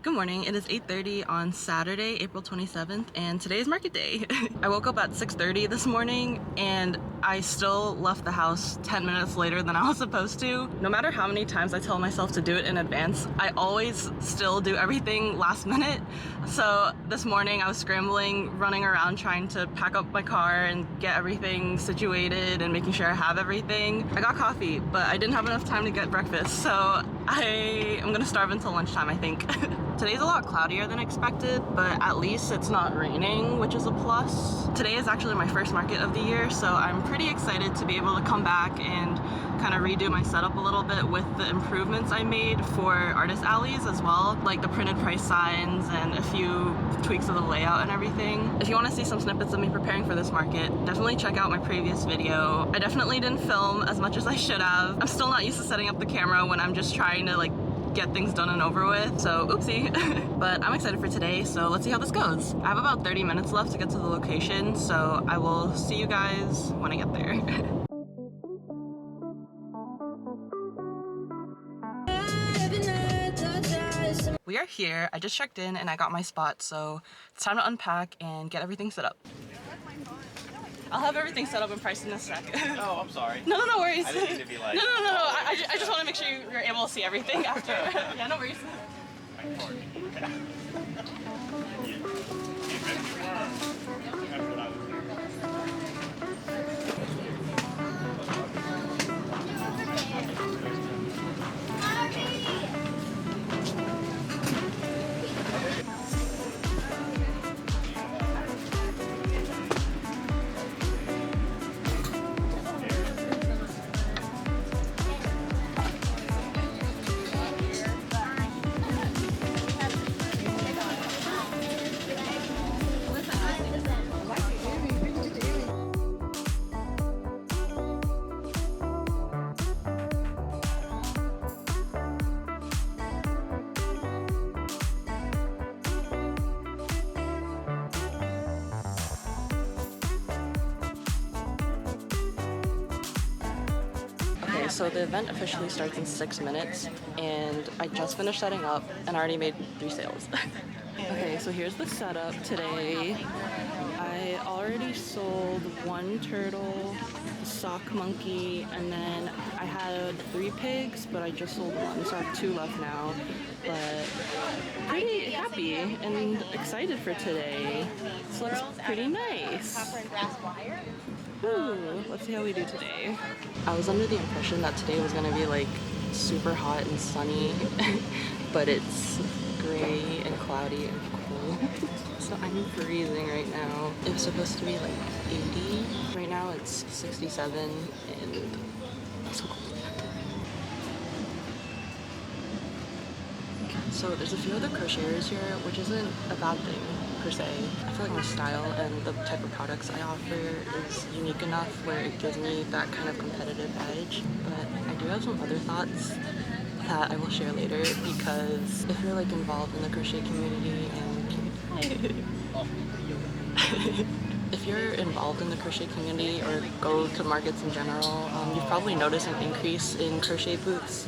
Good morning. It is 8:30 on Saturday, April 27th, and today is market day. I woke up at 6:30 this morning and I still left the house 10 minutes later than I was supposed to. No matter how many times I tell myself to do it in advance, I always still do everything last minute. So this morning I was scrambling, running around trying to pack up my car and get everything situated and making sure I have everything. I got coffee, but I didn't have enough time to get breakfast, so I am gonna starve until lunchtime, I think. Today's a lot cloudier than expected, but at least it's not raining, which is a plus. Today is actually my first market of the year, so I'm pretty excited to be able to come back and kind of redo my setup a little bit with the improvements I made for artist alleys as well, like the printed price signs and a few tweaks of the layout and everything. If you want to see some snippets of me preparing for this market, definitely check out my previous video. I definitely didn't film as much as I should have. I'm still not used to setting up the camera when I'm just trying to get things done and over with, so oopsie. But I'm excited for today, so let's see how this goes. I have about 30 minutes left to get to the location, so I will see you guys when I get there. We are here. I just checked in and I got my spot, so it's time to unpack and get everything set up. I'll have everything set up and priced in a sec. Oh, I'm sorry. No worries. I didn't mean to be like... No. I just want to make sure you're able to see everything after. Yeah, no worries. So the event officially starts in 6 minutes, and I just finished setting up and I already made 3 sales. Okay, so here's the setup today. I already sold 1 turtle, a sock monkey, and then I had 3 pigs, but I just sold 1, so I have 2 left now. But pretty happy and excited for today. This looks pretty nice. Ooh, let's see how we do today. I was under the impression that today was gonna be like super hot and sunny, but it's gray and cloudy and cool. So I'm freezing right now. It was supposed to be like 80. Right now it's 67 and it's so cold. So there's a few other crocheters here, which isn't a bad thing per se. I feel like my style and the type of products I offer is unique enough where it gives me that kind of competitive edge. But I do have some other thoughts that I will share later, because if you're like involved in the crochet community and if you're involved in the crochet community or go to markets in general, you've probably noticed an increase in crochet booths.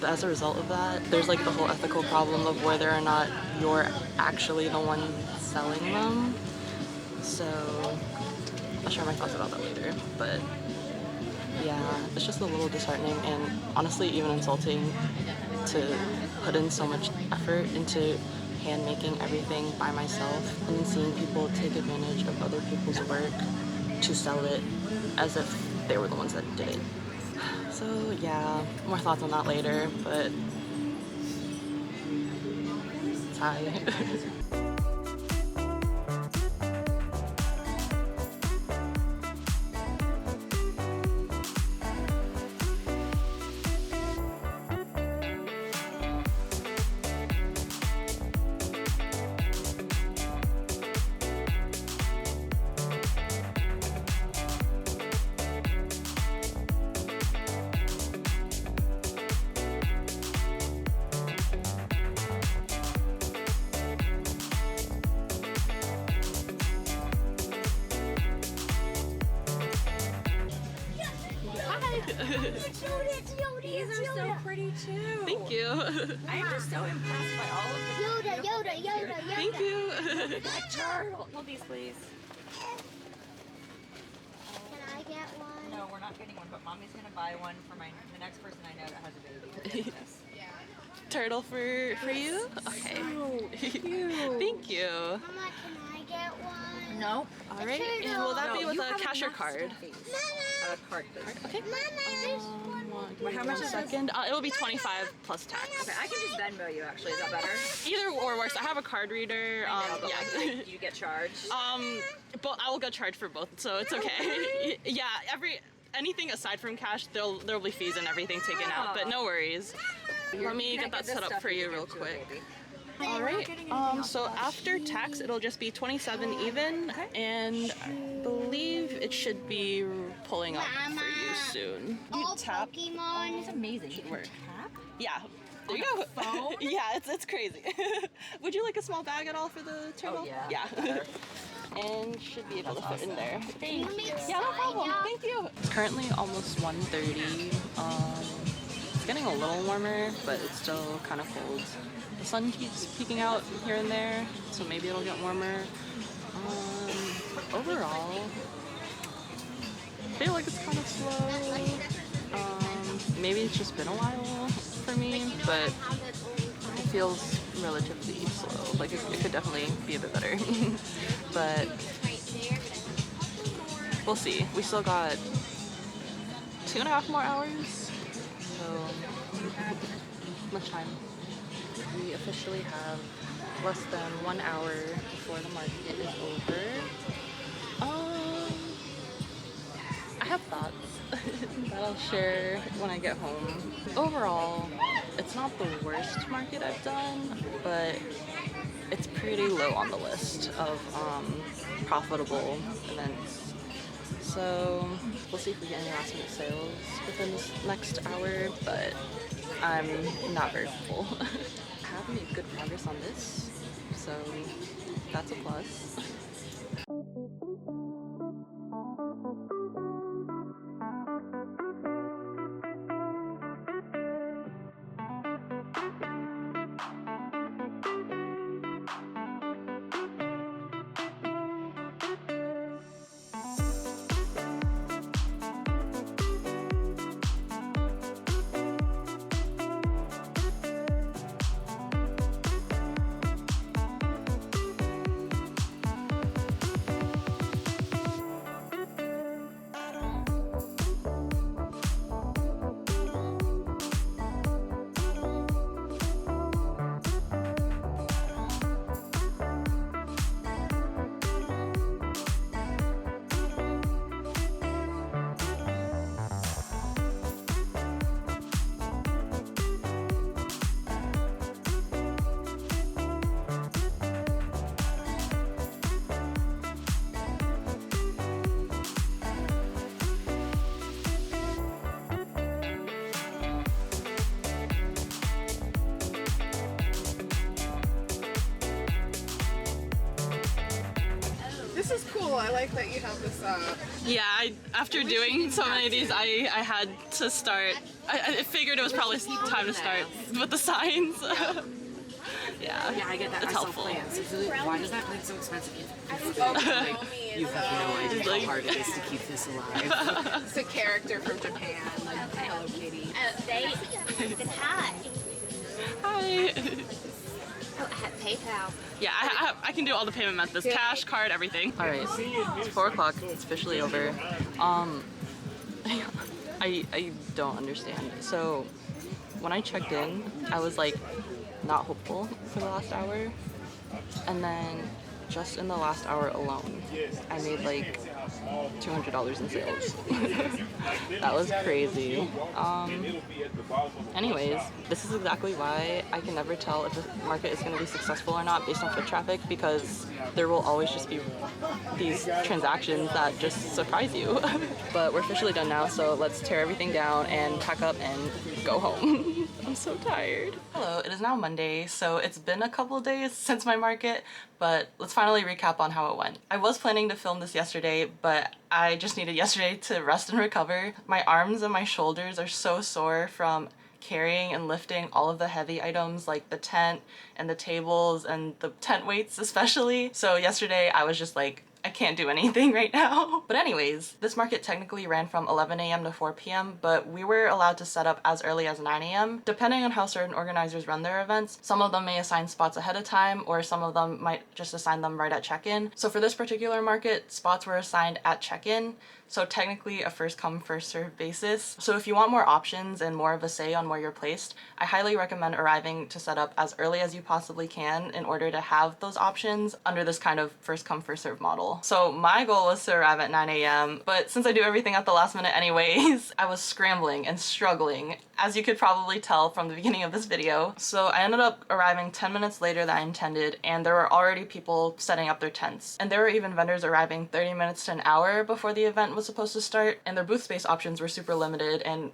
But as a result of that, there's like the whole ethical problem of whether or not you're actually the one selling them. So I'll share my thoughts about that later. But yeah, it's just a little disheartening and honestly even insulting to put in so much effort into hand making everything by myself and then seeing people take advantage of other people's work to sell it as if they were the ones that did it. So yeah, more thoughts on that later, but it's high. These are so pretty too. Thank you. I'm just so impressed by all of the That turtle. Hold these, please. Can I get one? No, we're not getting one, but mommy's gonna buy one for the next person I know that has a baby. Turtle for you? Okay. Thank you. Mama, can I get one? Nope. All right. And will that be with a cashier card? A card, please. Okay. Mama, there's one. How much is Second, it will be 25 plus tax. Okay, I can just Venmo you actually. Is that better? Either or works. I have a card reader. But Yeah. like, you get charged. But I will get charged for both, so it's okay. Yeah. Anything aside from cash, there'll be fees and everything taken out, but no worries. Let me get that set up for you real quick. All right. So after tax, it'll just be 27 even, and I believe it should be pulling up for you soon. All Tap. Pokemon. It's amazing. Should work. Tap? Yeah. There you go. Yeah, it's crazy. Would you like a small bag at all for the turtle? Oh, yeah. Yeah. And should be able to fit in there. Thank you. Yeah, no problem. Thank you. It's currently almost 1:30. It's getting a little warmer, but it's still kind of cold. The sun keeps peeking out here and there, so maybe it'll get warmer. Overall, I feel like it's kind of slow. Maybe it's just been a while for me, but it feels relatively slow. Like it could definitely be a bit better. But we'll see. We still got 2.5 more hours, so much time. We officially have less than 1 hour before the market is over. I have thoughts that I'll share when I get home. Overall, it's not the worst market I've done, but it's pretty low on the list of profitable events. So we'll see if we get any last minute sales within this next hour, but I'm not very hopeful. I have made good progress on this, so that's a plus. This is cool. I like that you have this. Yeah, after doing so many of these, I had to start. I figured it was probably time to start with the signs. Yeah, I get that. It's I sell helpful. plants. Why is that plant so expensive? You have no idea Like- how hard it is to keep this alive. It's a character from Japan, like Hello Kitty. It's hot. Hi. Oh, I have PayPal. Yeah, I can do all the payment methods, cash, card, everything. All right, it's 4 o'clock. It's officially over. I don't understand. So when I checked in, I was like not hopeful for the last hour, and then just in the last hour alone, I made like $200 in sales. That was crazy. Anyways, this is exactly why I can never tell if the market is going to be successful or not based on foot traffic, because there will always just be these transactions that just surprise you. But we're officially done now, so let's tear everything down and pack up and go home. I'm so tired. Hello, it is now Monday, so it's been a couple days since my market, but let's finally recap on how it went. I was planning to film this yesterday, but I just needed yesterday to rest and recover. My arms and my shoulders are so sore from carrying and lifting all of the heavy items like the tent and the tables and the tent weights especially. So yesterday I was just like, I can't do anything right now. But anyways, this market technically ran from 11 a.m. to 4 p.m., but we were allowed to set up as early as 9 a.m. Depending on how certain organizers run their events, some of them may assign spots ahead of time, or some of them might just assign them right at check-in. So for this particular market, spots were assigned at check-in, so technically a first come first serve basis. So if you want more options and more of a say on where you're placed, I highly recommend arriving to set up as early as you possibly can in order to have those options under this kind of first come first serve model. So my goal was to arrive at 9 a.m., but since I do everything at the last minute anyways, I was scrambling and struggling, as you could probably tell from the beginning of this video. So I ended up arriving 10 minutes later than I intended, and there were already people setting up their tents. And there were even vendors arriving 30 minutes to an hour before the event was supposed to start, and their booth space options were super limited, and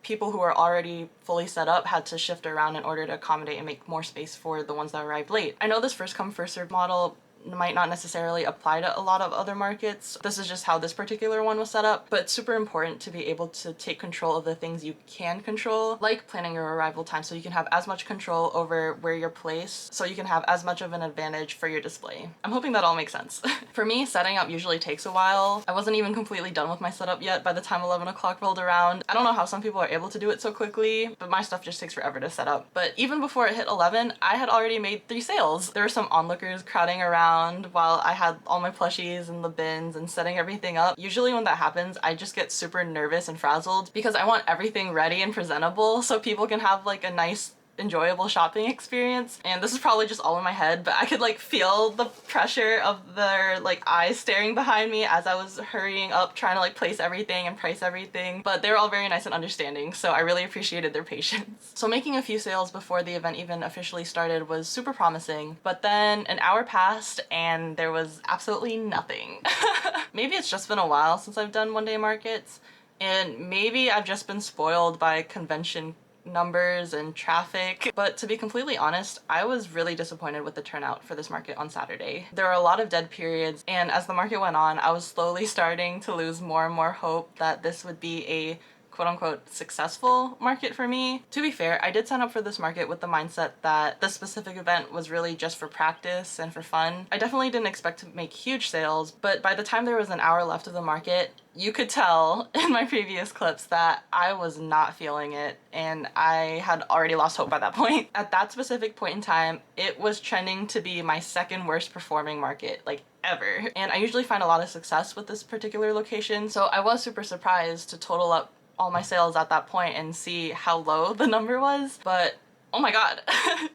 people who were already fully set up had to shift around in order to accommodate and make more space for the ones that arrived late. I know this first come first serve model might not necessarily apply to a lot of other markets. This is just how this particular one was set up, but it's super important to be able to take control of the things you can control, like planning your arrival time so you can have as much control over where you're placed, so you can have as much of an advantage for your display. I'm hoping that all makes sense. For me, setting up usually takes a while. I wasn't even completely done with my setup yet by the time 11 o'clock rolled around. I don't know how some people are able to do it so quickly, but my stuff just takes forever to set up. But even before it hit 11, I had already made 3 sales. There were some onlookers crowding around while I had all my plushies in the bins and setting everything up. Usually when that happens, I just get super nervous and frazzled because I want everything ready and presentable so people can have like a nice enjoyable shopping experience. And this is probably just all in my head, but I could like feel the pressure of their like eyes staring behind me as I was hurrying up trying to like place everything and price everything. But they were all very nice and understanding, so I really appreciated their patience. So making a few sales before the event even officially started was super promising, but then an hour passed and there was absolutely nothing. Maybe it's just been a while since I've done one-day markets, and maybe I've just been spoiled by convention numbers and traffic, but to be completely honest, I was really disappointed with the turnout for this market on Saturday. There were a lot of dead periods, and as the market went on, I was slowly starting to lose more and more hope that this would be a quote-unquote successful market for me. To be fair, I did sign up for this market with the mindset that this specific event was really just for practice and for fun. I definitely didn't expect to make huge sales, but by the time there was an hour left of the market, you could tell in my previous clips that I was not feeling it, and I had already lost hope by that point. At that specific point in time, it was trending to be my second worst performing market, like ever. And I usually find a lot of success with this particular location, so I was super surprised to total up all my sales at that point and see how low the number was, but oh my god.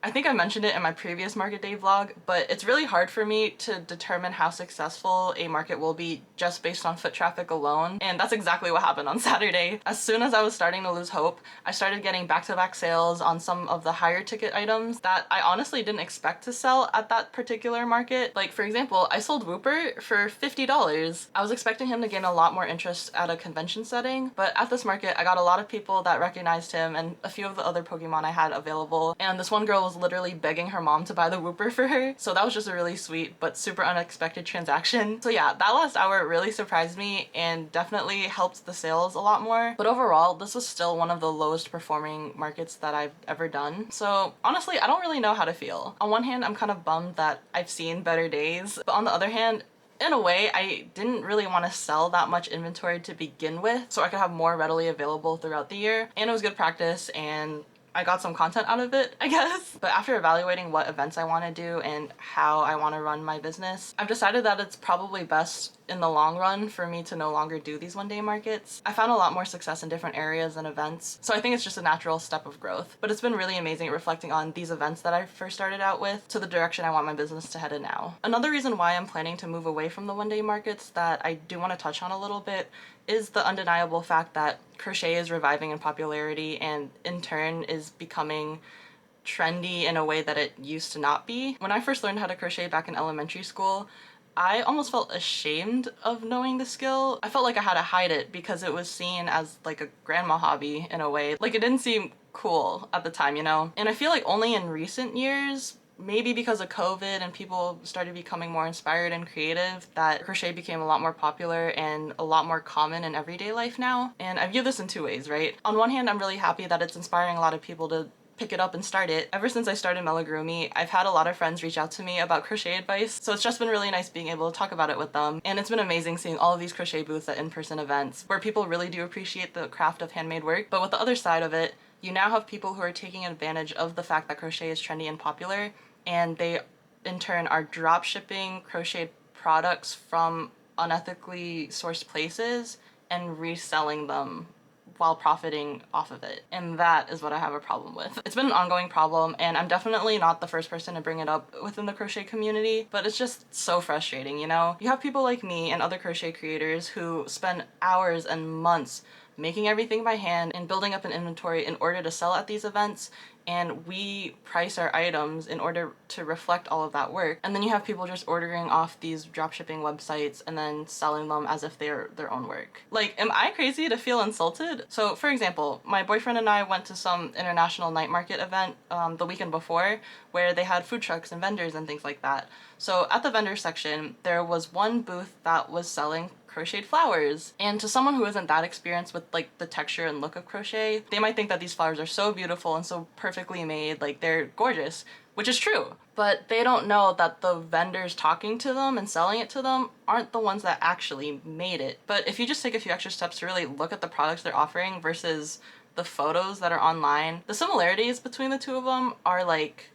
I think I mentioned it in my previous market day vlog, but it's really hard for me to determine how successful a market will be just based on foot traffic alone, and that's exactly what happened on Saturday. As soon as I was starting to lose hope, I started getting back-to-back sales on some of the higher ticket items that I honestly didn't expect to sell at that particular market. Like, for example, I sold Wooper for $50. I was expecting him to gain a lot more interest at a convention setting, but at this market I got a lot of people that recognized him and a few of the other Pokemon I had available, and this one girl was literally begging her mom to buy the Wooper for her, so that was just a really sweet but super unexpected transaction. So yeah, that last hour really surprised me and definitely helped the sales a lot more, but overall this was still one of the lowest performing markets that I've ever done. So honestly, I don't really know how to feel. On one hand, I'm kind of bummed that I've seen better days, but on the other hand, in a way, I didn't really want to sell that much inventory to begin with, so I could have more readily available throughout the year, and it was good practice and I got some content out of it, I guess. But after evaluating what events I want to do and how I want to run my business, I've decided that it's probably best in the long run for me to no longer do these one-day markets. I found a lot more success in different areas and events, so I think it's just a natural step of growth. But it's been really amazing reflecting on these events that I first started out with to the direction I want my business to head in now. Another reason why I'm planning to move away from the one-day markets that I do want to touch on a little bit is the undeniable fact that crochet is reviving in popularity and in turn is becoming trendy in a way that it used to not be. When I first learned how to crochet back in elementary school, I almost felt ashamed of knowing the skill. I felt like I had to hide it because it was seen as like a grandma hobby in a way. Like, it didn't seem cool at the time, you know? And I feel like only in recent years, maybe because of COVID and people started becoming more inspired and creative, that crochet became a lot more popular and a lot more common in everyday life now. And I view this in two ways, right? On one hand, I'm really happy that it's inspiring a lot of people to pick it up and start it. Ever since I started Melagurumi, I've had a lot of friends reach out to me about crochet advice, so it's just been really nice being able to talk about it with them. And it's been amazing seeing all of these crochet booths at in-person events where people really do appreciate the craft of handmade work. But with the other side of it, you now have people who are taking advantage of the fact that crochet is trendy and popular, and they in turn are drop shipping crocheted products from unethically sourced places and reselling them while profiting off of it. And that is what I have a problem with. It's been an ongoing problem, and I'm definitely not the first person to bring it up within the crochet community, but it's just so frustrating, you know? You have people like me and other crochet creators who spend hours and months making everything by hand and building up an inventory in order to sell at these events, and we price our items in order to reflect all of that work. And then you have people just ordering off these dropshipping websites and then selling them as if they're their own work. Like, am I crazy to feel insulted? So for example, my boyfriend and I went to some international night market event the weekend before where they had food trucks and vendors and things like that. So at the vendor section, there was one booth that was selling crocheted flowers. And to someone who isn't that experienced with like the texture and look of crochet, they might think that these flowers are so beautiful and so perfectly made, like they're gorgeous, which is true. But they don't know that the vendors talking to them and selling it to them aren't the ones that actually made it. But if you just take a few extra steps to really look at the products they're offering versus the photos that are online, the similarities between the two of them are like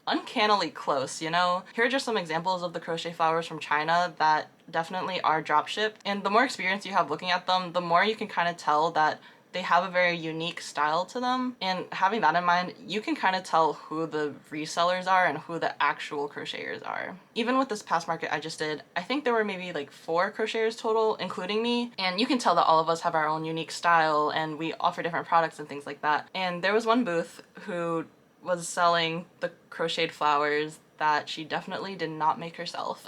uncannily close, you know? Here are just some examples of the crochet flowers from China that definitely are dropshipped, and the more experience you have looking at them, the more you can kind of tell that they have a very unique style to them. And having that in mind, you can kind of tell who the resellers are and who the actual crocheters are. Even with this past market I just did, I think there were maybe like 4 crocheters total, including me, and you can tell that all of us have our own unique style and we offer different products and things like that. And there was one booth who was selling the crocheted flowers that she definitely did not make herself.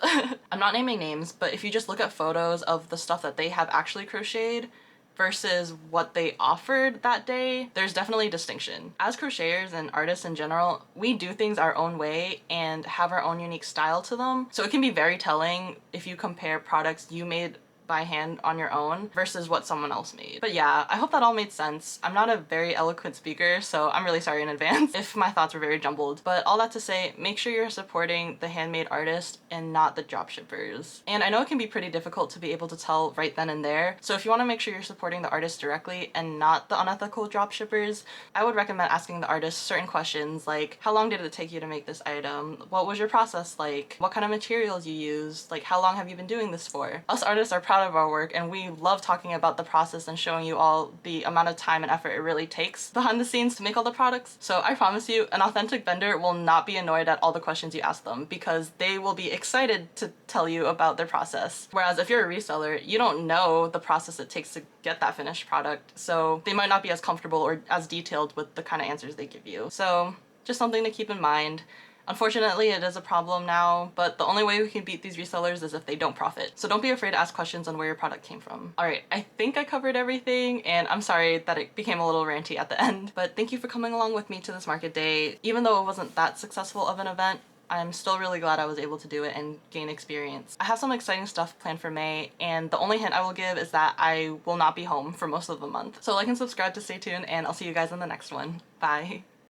I'm not naming names, but if you just look at photos of the stuff that they have actually crocheted versus what they offered that day, there's definitely a distinction. As crocheters and artists in general, we do things our own way and have our own unique style to them. So it can be very telling if you compare products you made by hand on your own versus what someone else made. But yeah, I hope that all made sense. I'm not a very eloquent speaker, so I'm really sorry in advance if my thoughts were very jumbled. But all that to say, make sure you're supporting the handmade artist and not the dropshippers. And I know it can be pretty difficult to be able to tell right then and there, so if you want to make sure you're supporting the artist directly and not the unethical dropshippers, I would recommend asking the artist certain questions like, how long did it take you to make this item? What was your process like? What kind of materials you used? Like, how long have you been doing this for? Us artists are proud of our work, and we love talking about the process and showing you all the amount of time and effort it really takes behind the scenes to make all the products. So I promise you, an authentic vendor will not be annoyed at all the questions you ask them because they will be excited to tell you about their process. Whereas if you're a reseller, you don't know the process it takes to get that finished product, so they might not be as comfortable or as detailed with the kind of answers they give you. So just something to keep in mind. Unfortunately, it is a problem now, but the only way we can beat these resellers is if they don't profit. So don't be afraid to ask questions on where your product came from. Alright, I think I covered everything, and I'm sorry that it became a little ranty at the end, but thank you for coming along with me to this market day. Even though it wasn't that successful of an event, I'm still really glad I was able to do it and gain experience. I have some exciting stuff planned for May, and the only hint I will give is that I will not be home for most of the month. So like and subscribe to stay tuned, and I'll see you guys in the next one. Bye!